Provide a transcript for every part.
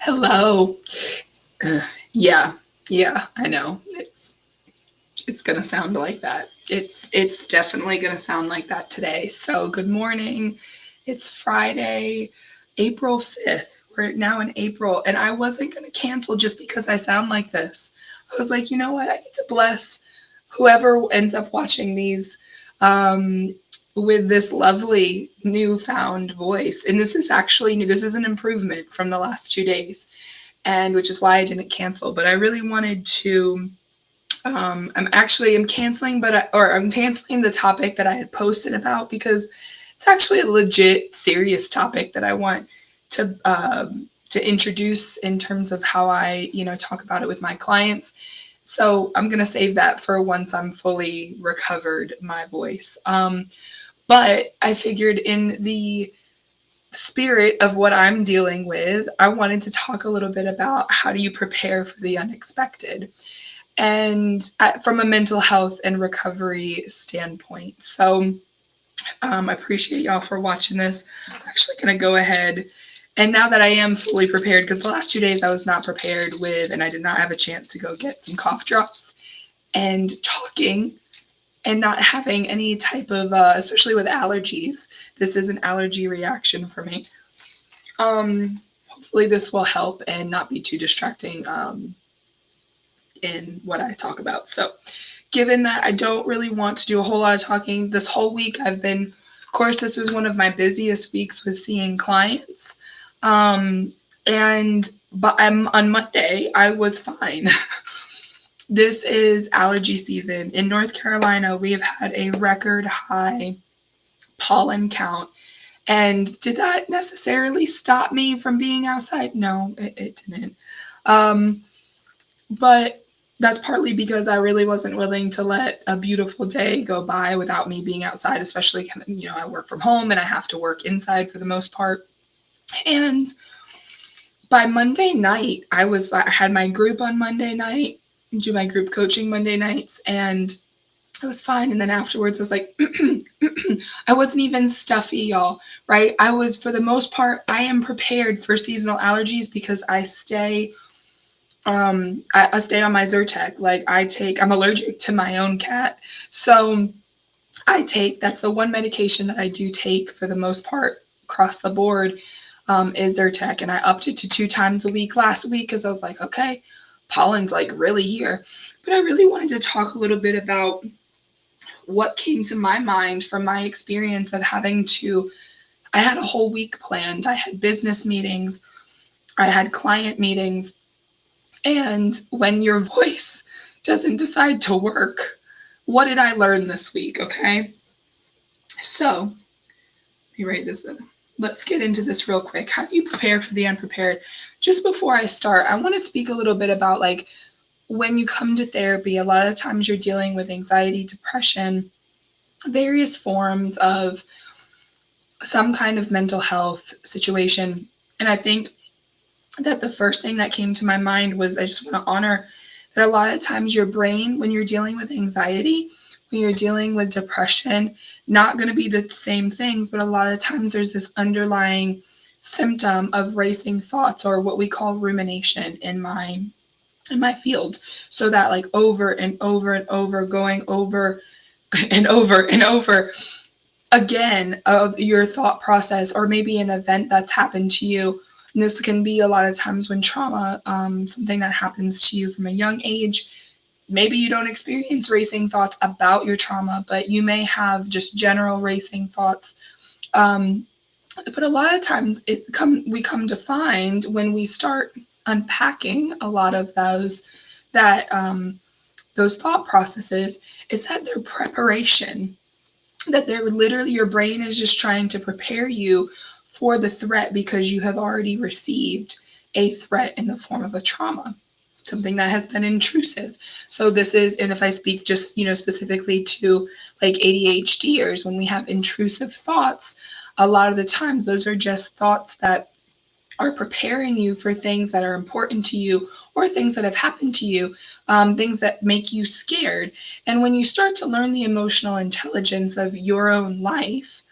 Hello. Uh, yeah, yeah, I know. It's gonna sound like that. It's definitely gonna sound like that today. So good morning. It's Friday, April 5th. We're now in April, and I wasn't gonna cancel just because I sound like this. I was like, you know what? I need to bless whoever ends up watching these um, with this lovely newfound voice. And this is actually new. This is an improvement from the last 2 days, and which is why I didn't cancel. But I really wanted to. I'm canceling, I'm canceling the topic that I had posted about because it's actually a legit, serious topic that I want to introduce in terms of how I, talk about it with my clients. So I'm gonna save that for once I'm fully recovered my voice. But I figured in the spirit of what I'm dealing with, I wanted to talk a little bit about how do you prepare for the unexpected and from a mental health and recovery standpoint. So I appreciate y'all for watching this. I'm actually going to go ahead. And now that I am fully prepared, because the last 2 days I was not prepared with, and I did not have a chance to go get some cough drops and talking and not having any type of, especially with allergies, this is an allergy reaction for me. Hopefully this will help and not be too distracting in what I talk about. So, given that I don't really want to do a whole lot of talking, this whole week of course, this was one of my busiest weeks with seeing clients. Um, but on Monday, I was fine. This is allergy season. In North Carolina, we have had a record high pollen count. And did that necessarily stop me from being outside? No, it didn't. Um, but that's partly because I really wasn't willing to let a beautiful day go by without me being outside, especially, I work from home and I have to work inside for the most part. And by Monday night, I had my group on Monday night, do my group coaching Monday nights, and it was fine. And then afterwards, I was like, I wasn't even stuffy, y'all, right? For the most part, I am prepared for seasonal allergies because I stay I stay on my Zyrtec. I'm allergic to my own cat. So that's the one medication that I do take for the most part across the board, is Zyrtec. And I upped it to 2 times a week last week because I was like, okay, pollen's like really here. But I really wanted to talk a little bit about what came to my mind from my experience of I had a whole week planned. I had business meetings, I had client meetings, and when your voice doesn't decide to work, what did I learn this week? Okay. So, let me write this in. Let's get into this real quick. How do you prepare for the unprepared? Just before I start, I want to speak a little bit about when you come to therapy, a lot of times you're dealing with anxiety, depression, various forms of some kind of mental health situation. And I think that the first thing that came to my mind was I just want to honor that a lot of times your brain, when you're dealing with anxiety, when you're dealing with depression, not going to be the same things, but a lot of times there's this underlying symptom of racing thoughts, or what we call rumination in my field. So that over and over and over, going over and over and over again of your thought process, or maybe an event that's happened to you. And this can be a lot of times when trauma, something that happens to you from a young age. Maybe you don't experience racing thoughts about your trauma, but you may have just general racing thoughts. But a lot of times we come to find when we start unpacking a lot of those thought processes, is that they're preparation, that they're literally, your brain is just trying to prepare you for the threat because you have already received a threat in the form of a trauma, something that has been intrusive. So this is, and if I speak just, specifically to ADHDers, when we have intrusive thoughts, a lot of the times those are just thoughts that are preparing you for things that are important to you, or things that have happened to you, things that make you scared. And when you start to learn the emotional intelligence of your own life,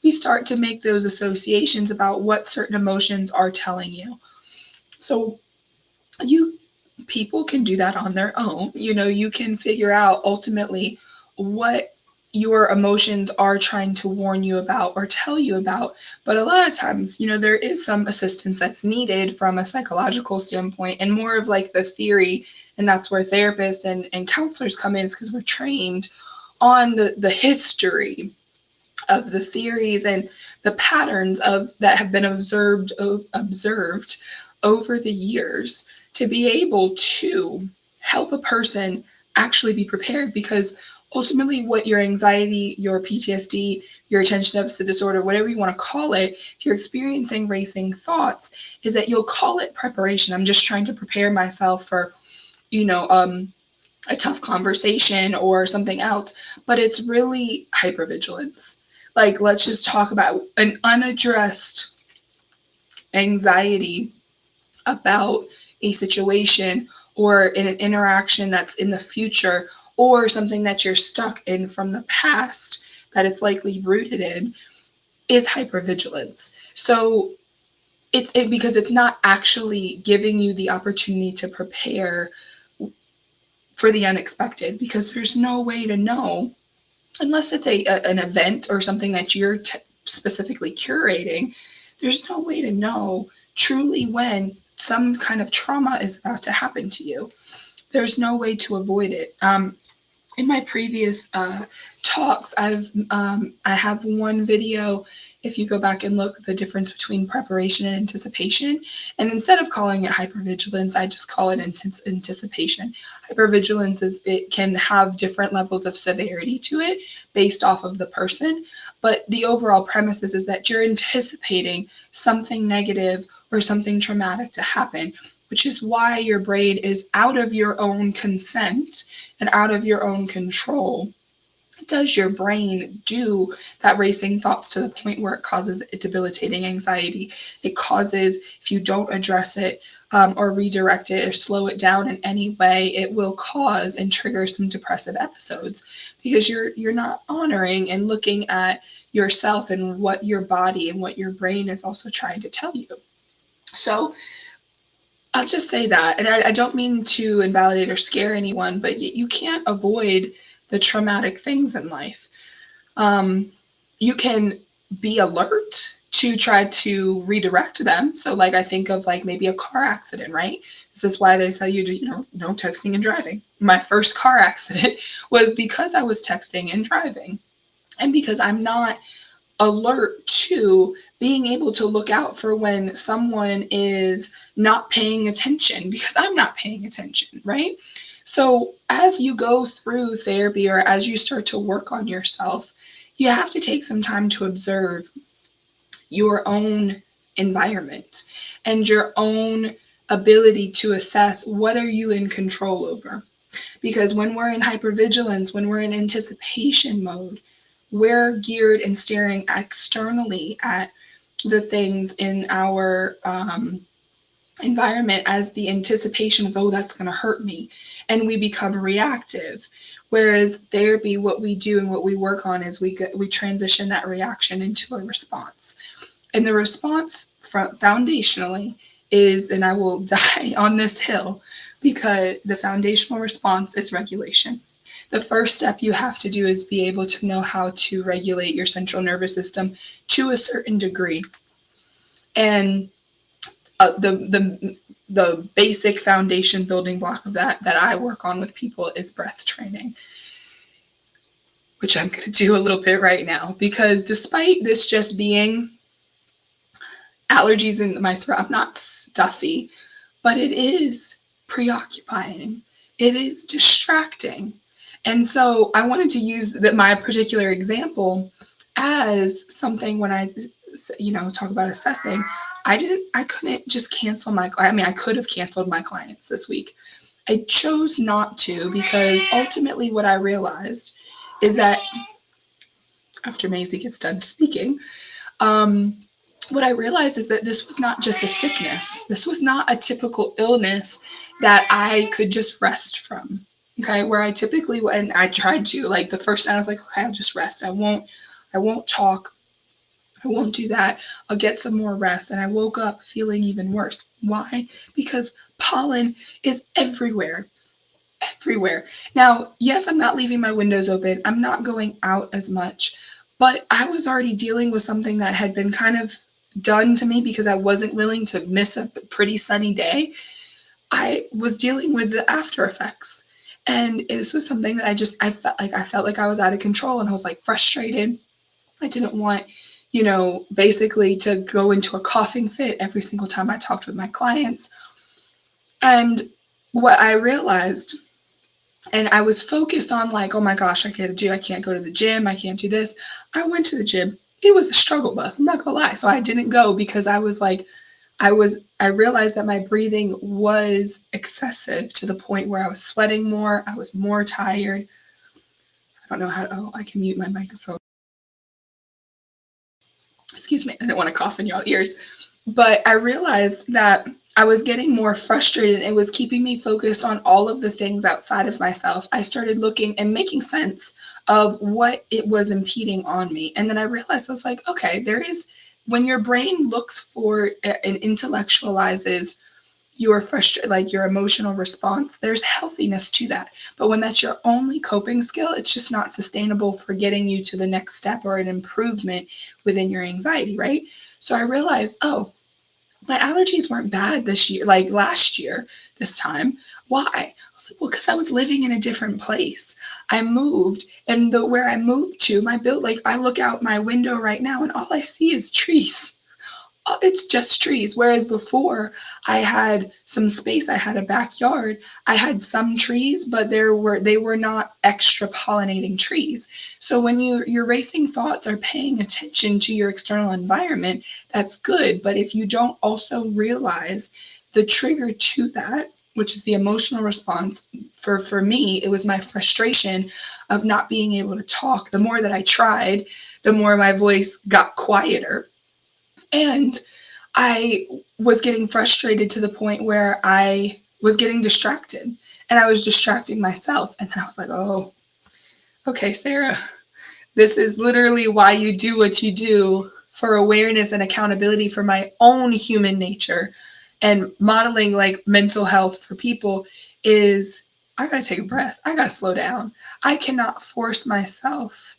we start to make those associations about what certain emotions are telling you. So you people can do that on their own. You can figure out ultimately what your emotions are trying to warn you about or tell you about. But a lot of times, there is some assistance that's needed from a psychological standpoint and more of like the theory. And that's where therapists and counselors come in, is because we're trained on the history of the theories and the patterns of that have been observed over the years, to be able to help a person actually be prepared. Because ultimately, what your anxiety, your PTSD, your attention deficit disorder, whatever you want to call it, if you're experiencing racing thoughts, is that you'll call it preparation. I'm just trying to prepare myself for, a tough conversation or something else, but it's really hypervigilance. Like, let's just talk about an unaddressed anxiety about a situation or in an interaction that's in the future, or something that you're stuck in from the past that it's likely rooted in, is hypervigilance. So it's because it's not actually giving you the opportunity to prepare for the unexpected, because there's no way to know, unless it's an event or something that you're specifically curating. There's no way to know truly when some kind of trauma is about to happen to you. There's no way to avoid it. In my previous talks, I have one video. If you go back and look, the difference between preparation and anticipation, and instead of calling it hypervigilance, I just call it anticipation. Hypervigilance it can have different levels of severity to it based off of the person, but the overall premise is that you're anticipating something negative or something traumatic to happen, which is why your brain is out of your own consent and out of your own control. Does your brain do that racing thoughts to the point where it causes a debilitating anxiety? It causes, if you don't address it or redirect it or slow it down in any way, it will cause and trigger some depressive episodes, because you're not honoring and looking at yourself and what your body and what your brain is also trying to tell you. So I'll just say that, and I don't mean to invalidate or scare anyone, but you can't avoid the traumatic things in life. You can be alert to try to redirect them. So, like, I think of like maybe a car accident, right? This is why they tell you to, no texting and driving. My first car accident was because I was texting and driving, and because I'm not alert to being able to look out for when someone is not paying attention, because I'm not paying attention, right? So as you go through therapy or as you start to work on yourself, you have to take some time to observe your own environment and your own ability to assess what are you in control over. Because when we're in hypervigilance, when we're in anticipation mode, we're geared and staring externally at the things in our environment as the anticipation of, oh, that's going to hurt me. And we become reactive. Whereas therapy, what we do and what we work on is we transition that reaction into a response. And the response foundationally is, and I will die on this hill, because the foundational response is regulation. The first step you have to do is be able to know how to regulate your central nervous system to a certain degree. And the basic foundation building block of that I work on with people is breath training, which I'm going to do a little bit right now, because despite this just being allergies in my throat, I'm not stuffy, but it is preoccupying. It is distracting. And so I wanted to use my particular example as something when I, talk about assessing. I couldn't just cancel I could have canceled my clients this week. I chose not to, because ultimately what I realized is that after Maisie gets done speaking, what I realized is that this was not just a sickness. This was not a typical illness that I could just rest from. Okay, where I typically, when I tried to, like the first night I was like, okay, I'll just rest. I won't talk. I won't do that. I'll get some more rest. And I woke up feeling even worse. Why? Because pollen is everywhere. Everywhere. Now, yes, I'm not leaving my windows open. I'm not going out as much, but I was already dealing with something that had been kind of done to me because I wasn't willing to miss a pretty sunny day. I was dealing with the after effects. And this was something that I felt like I was out of control, and I was like frustrated. I didn't want, basically to go into a coughing fit every single time I talked with my clients. And what I realized, and I was focused on like, oh my gosh, I can't go to the gym, I can't do this. I went to the gym. It was a struggle bus, I'm not gonna lie. So I didn't go because I was like, I realized that my breathing was excessive to the point where I was sweating more, I was more tired. I don't know I can mute my microphone. Excuse me, I didn't want to cough in y'all ears. But I realized that I was getting more frustrated. It was keeping me focused on all of the things outside of myself. I started looking and making sense of what it was impeding on me. And then I realized I was like, okay, when your brain looks for and intellectualizes your emotional response, there's healthiness to that. But when that's your only coping skill, it's just not sustainable for getting you to the next step or an improvement within your anxiety, right? So I realized, oh, my allergies weren't bad this year, like last year, this time. Why? I was like, well, because I was living in a different place. I moved, and where I moved to, like I look out my window right now, and all I see is trees. It's just trees. Whereas before, I had some space. I had a backyard. I had some trees, but they were not extra pollinating trees. So when your racing thoughts are paying attention to your external environment, that's good. But if you don't also realize the trigger to that, which is the emotional response, for me, it was my frustration of not being able to talk. The more that I tried, the more my voice got quieter. And I was getting frustrated to the point where I was getting distracted, and I was distracting myself. And then I was like, oh, okay, Sarah, this is literally why you do what you do, for awareness and accountability for my own human nature. And modeling like mental health for people is, I gotta take a breath. I gotta slow down. I cannot force myself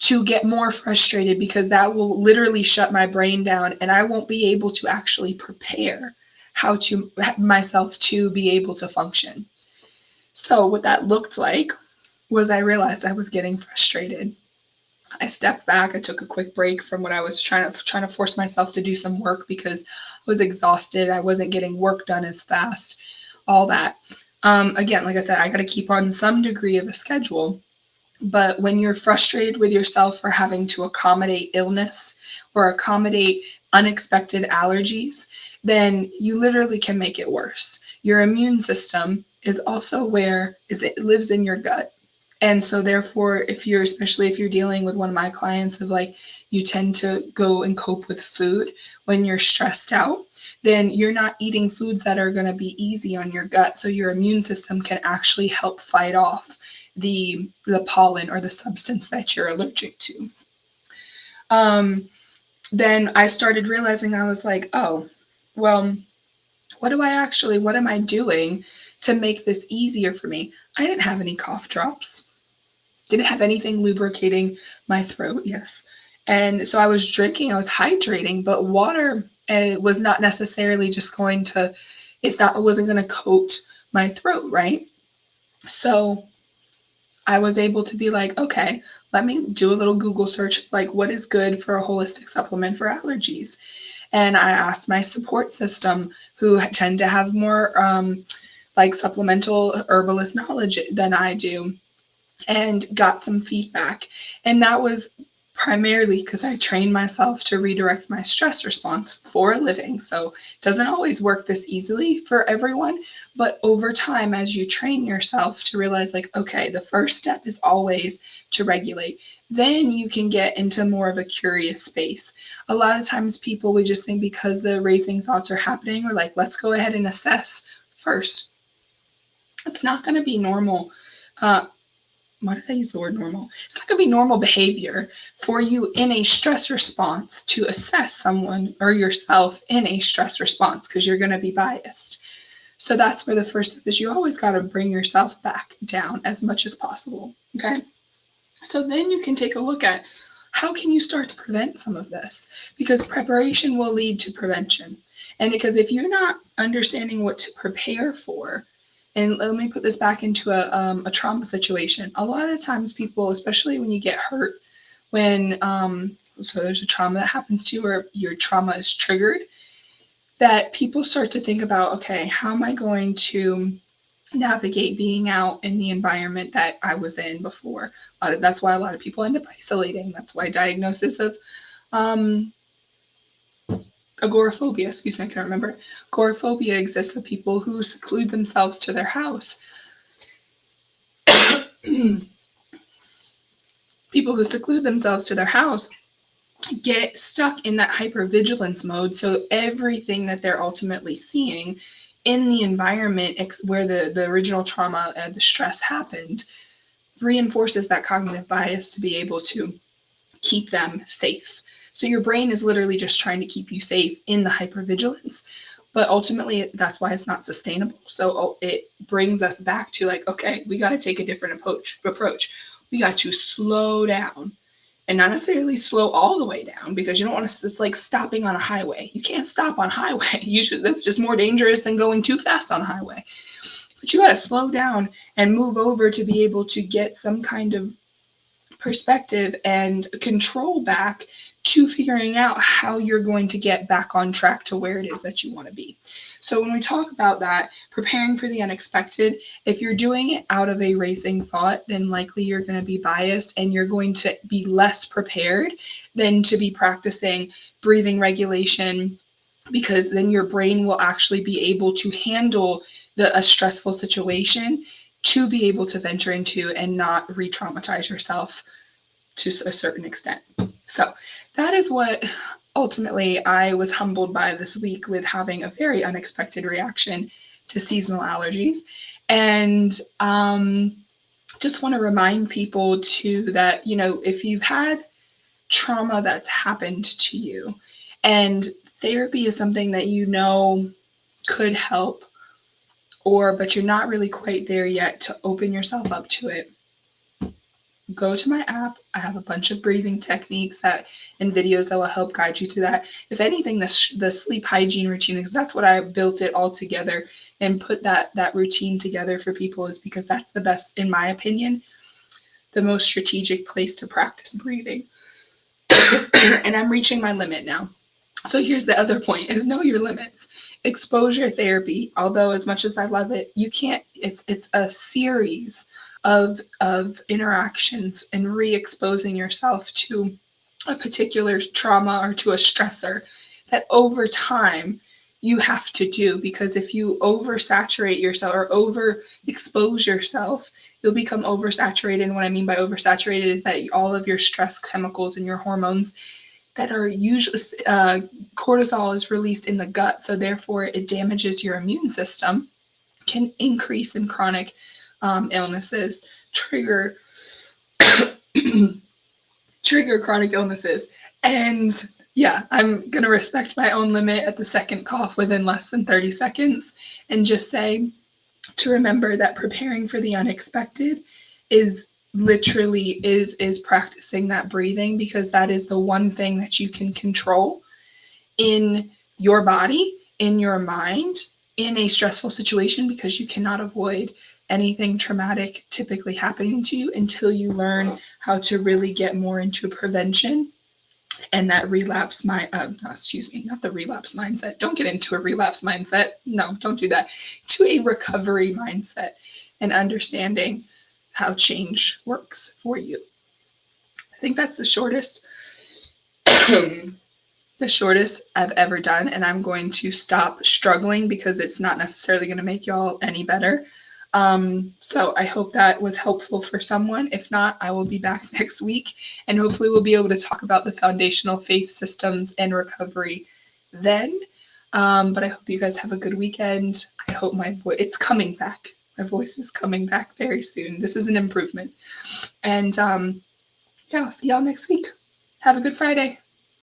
to get more frustrated, because that will literally shut my brain down, and I won't be able to actually prepare myself to be able to function. So what that looked like was, I realized I was getting frustrated. I stepped back. I took a quick break from what I was trying to force myself to do some work, because I was exhausted. I wasn't getting work done as fast. All that. Again, like I said, I got to keep on some degree of a schedule. But when you're frustrated with yourself for having to accommodate illness or accommodate unexpected allergies, then you literally can make it worse. Your immune system is also it lives in your gut. And so therefore, especially if you're dealing with one of my clients of like, you tend to go and cope with food when you're stressed out, then you're not eating foods that are going to be easy on your gut. So your immune system can actually help fight off the pollen or the substance that you're allergic to. Then I started realizing, I was like, oh, well, what am I doing to make this easier for me? I didn't have any cough drops. Didn't have anything lubricating my throat, yes. And so I was hydrating, but water was not necessarily just it wasn't going to coat my throat, right? So I was able to be like, okay, let me do a little Google search, like what is good for a holistic supplement for allergies. And I asked my support system, who tend to have more like supplemental herbalist knowledge than I do, and got some feedback. And that was primarily because I trained myself to redirect my stress response for a living. So it doesn't always work this easily for everyone, but over time, as you train yourself to realize like, okay, the first step is always to regulate. Then you can get into more of a curious space. A lot of times people would just think because the racing thoughts are happening, or like, let's go ahead and assess first. It's not going to be normal. why did I use the word normal? It's not going to be normal behavior for you in a stress response to assess someone or yourself in a stress response, because you're going to be biased. So that's where the first step is. You always got to bring yourself back down as much as possible. Okay. So then you can take a look at how can you start to prevent some of this, because preparation will lead to prevention. And because if you're not understanding what to prepare for, and let me put this back into a trauma situation. A lot of times people, especially when you get hurt, when so there's a trauma that happens to you or your trauma is triggered, that people start to think about, okay, how am I going to navigate being out in the environment that I was in before? That's why a lot of people end up isolating. That's why diagnosis of agoraphobia, I can't remember. Agoraphobia exists of people who seclude themselves to their house. People who seclude themselves to their house get stuck in that hypervigilance mode. So everything that they're ultimately seeing in the environment where the original trauma and the stress happened reinforces that cognitive bias to be able to keep them safe. So your brain is literally just trying to keep you safe in the hypervigilance, but ultimately that's why it's not sustainable. So it brings us back to like, okay, we got to take a different approach. We got to slow down, and not necessarily slow all the way down, because you don't want to, it's like stopping on a highway. You can't stop on a highway. That's just more dangerous than going too fast on a highway. But you got to slow down and move over to be able to get some kind of perspective and control back to figuring out how you're going to get back on track to where it is that you want to be. So when we talk about that, preparing for the unexpected, if you're doing it out of a racing thought, then likely you're going to be biased and you're going to be less prepared than to be practicing breathing regulation, because then your brain will actually be able to handle a stressful situation to be able to venture into and not re-traumatize yourself to a certain extent. So that is what ultimately I was humbled by this week, with having a very unexpected reaction to seasonal allergies. And just want to remind people too that, if you've had trauma that's happened to you and therapy is something that could help, but you're not really quite there yet to open yourself up to it, go to my app. I have a bunch of breathing techniques and videos that will help guide you through that. If anything, the sleep hygiene routine, because that's what I built it all together and put that routine together for people, is because that's the best, in my opinion, the most strategic place to practice breathing. And I'm reaching my limit now. So here's the other point, is know your limits. Exposure therapy, although as much as I love it, you can't, it's a series of interactions and re-exposing yourself to a particular trauma or to a stressor that over time you have to do, because if you oversaturate yourself or overexpose yourself, you'll become oversaturated. And what I mean by oversaturated is that all of your stress chemicals and your hormones that are usually cortisol is released in the gut, so therefore it damages your immune system, can increase in chronic illnesses, trigger chronic illnesses. And yeah, I'm going to respect my own limit at the second cough within less than 30 seconds and just say to remember that preparing for the unexpected is literally is practicing that breathing, because that is the one thing that you can control in your body, in your mind, in a stressful situation, because you cannot avoid anything traumatic typically happening to you until you learn how to really get more into prevention and that not the relapse mindset. Don't get into a relapse mindset. No, don't do that. To a recovery mindset and understanding how change works for you. I think that's the shortest I've ever done, and I'm going to stop struggling because it's not necessarily going to make y'all any better. So I hope that was helpful for someone. If not, I will be back next week, and hopefully we'll be able to talk about the foundational faith systems and recovery then. But I hope you guys have a good weekend. I hope it's coming back. My voice is coming back very soon. This is an improvement. And yeah, I'll see y'all next week. Have a good Friday.